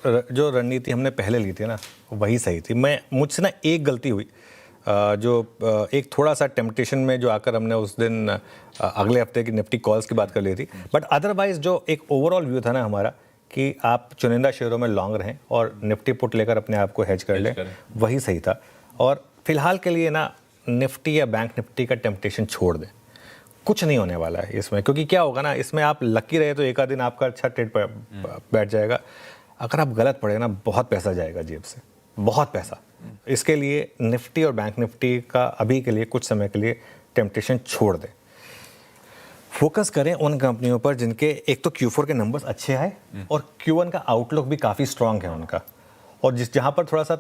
जो रणनीति हमने पहले ली थी ना वही सही थी। मुझसे ना एक गलती हुई, एक थोड़ा सा टेम्पटेशन में जो आकर हमने उस दिन अगले हफ्ते की निफ्टी कॉल्स की बात कर ली थी, बट अदरवाइज जो एक ओवरऑल व्यू था ना हमारा कि आप चुनिंदा शेयरों में लॉन्ग रहें और निफ्टी पुट लेकर अपने आप को हेज कर लें, वही सही था। और फिलहाल के लिए ना निफ्टी या बैंक निफ्टी का टेम्पटेशन छोड़ दें, कुछ नहीं होने वाला है इसमें। क्योंकि क्या होगा ना, इसमें आप लकी रहे तो एक आध दिन आपका अच्छा ट्रेड बैठ जाएगा, अगर आप गलत पड़े ना बहुत पैसा जाएगा जेब से, बहुत पैसा। इसके लिए निफ्टी और बैंक निफ्टी का अभी के लिए कुछ समय के लिए टेम्पटेशन छोड़ दें, फोकस करें उन कंपनियों पर जिनके एक तो Q4 के नंबर्स अच्छे आए और Q1 का आउटलुक भी काफ़ी स्ट्रांग है उनका, और जहाँ पर थोड़ा सा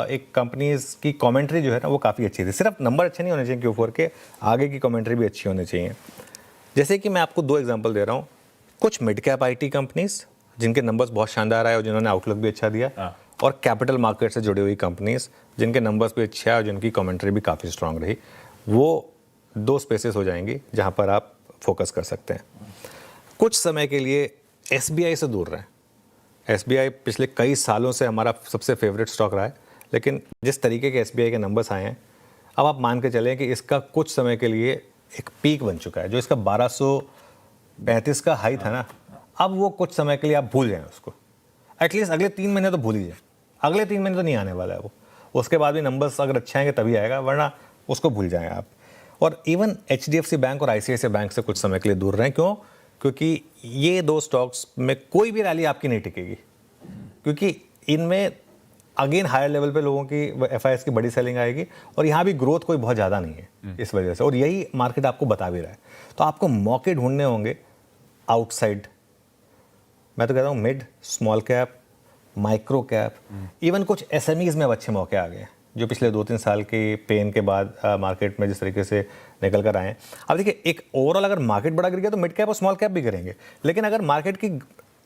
एक कंपनीज की कमेंट्री जो है ना वो काफ़ी अच्छी थी। सिर्फ नंबर अच्छे नहीं होने चाहिए Q4 के, आगे की कमेंट्री भी अच्छी होनी चाहिए। जैसे कि मैं आपको 2 एग्जांपल दे रहा हूँ, कुछ मिड कैप IT कंपनीज जिनके नंबर्स बहुत शानदार आए और जिन्होंने आउटलुक भी अच्छा दिया, और कैपिटल मार्केट से जुड़ी हुई कंपनीज जिनके नंबर्स भी अच्छे आए और जिनकी कमेंट्री भी काफ़ी स्ट्रांग रही। वो 2 स्पेसेस हो जाएंगी जहाँ पर आप फोकस कर सकते हैं। कुछ समय के लिए SBI से दूर रहें। SBI पिछले कई सालों से हमारा सबसे फेवरेट स्टॉक रहा है, लेकिन जिस तरीके के SBI के नंबर्स आए हैं, अब आप मान के चलें कि इसका कुछ समय के लिए एक पीक बन चुका है। जो इसका 1235 का हाई था ना, अब वो कुछ समय के लिए आप भूल जाएं उसको। एटलीस्ट अगले 3 महीने तो भूल ही जाएं। अगले 3 महीने तो नहीं आने वाला है वो, उसके बाद भी नंबर्स अगर अच्छे आएंगे तभी आएगा, वरना उसको भूल जाएं आप। और इवन HDFC बैंक और ICICI बैंक से कुछ समय के लिए दूर रहें। क्यों? क्योंकि ये 2 स्टॉक्स में कोई भी रैली आपकी नहीं टिकेगी, क्योंकि इनमें अगेन हायर लेवल पे लोगों की FIS की बड़ी सेलिंग आएगी और यहाँ भी ग्रोथ कोई बहुत ज़्यादा नहीं है इस वजह से, और यही मार्केट आपको बता भी रहा है। तो आपको मौके ढूंढने होंगे आउटसाइड, मैं तो कहता हूँ mid small cap, micro cap, even कुछ SMEs में अब अच्छे मौके आ गए हैं जो पिछले 2-3 साल के पेन के बाद मार्केट में जिस तरीके से निकल कर आए हैं। अब देखिए, एक ओवरऑल अगर मार्केट बड़ा गिर गया तो मिड कैप और स्मॉल कैप भी गिरेंगे, लेकिन अगर मार्केट की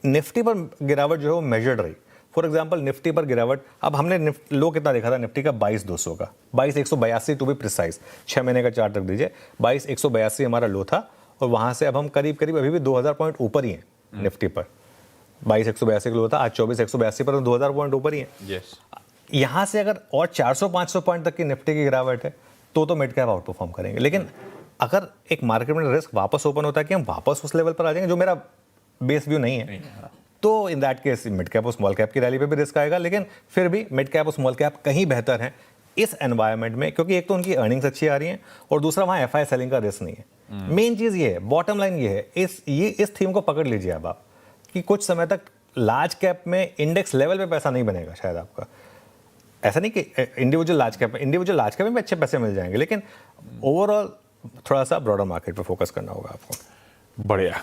निफ्टी पर गिरावट जो है वो मेजर्ड रही, फॉर एग्जांपल निफ्टी पर गिरावट, अब हमने लो कितना देखा था निफ्टी का 22,200 का, 22,182 टू बी प्रिसाइज, 6 महीने का चार्ट रख दीजिए, 22,182 हमारा लो था, और वहाँ से अब हम करीब करीब अभी भी 2,000 पॉइंट ऊपर ही हैं निफ्टी पर। 22,182 का लो था, आज 24,182 पर, 2,000 पॉइंट ऊपर ही है। यहाँ से अगर और 400-500 पॉइंट तक की निफ्टी की गिरावट है तो मिड कैप आउट परफॉर्म करेंगे। लेकिन अगर एक मार्केट में रिस्क वापस ओपन होता है कि हम वापस उस लेवल पर आ जाएंगे जो मेरा बेस व्यू नहीं है, तो in that case mid cap और स्मॉल कैप की रैली पे भी रिस्क आएगा। लेकिन फिर भी मिड कैप और स्मॉल कैप कहीं बेहतर है इस एनवायरनमेंट में, क्योंकि एक तो उनकी अर्निंग्स अच्छी आ रही हैं और दूसरा वहाँ FI सेलिंग का रिस्क नहीं है। मेन चीज़ ये है, बॉटम लाइन ये है, इस थीम को पकड़ लीजिए अब आप, कि कुछ समय तक लार्ज कैप में इंडेक्स लेवल पे पैसा नहीं बनेगा शायद आपका। ऐसा नहीं कि इंडिविजुअल लार्ज कैप में भी अच्छे पैसे मिल जाएंगे, लेकिन ओवरऑल थोड़ा सा ब्रॉडर मार्केट पे फोकस करना होगा आपको। बढ़िया।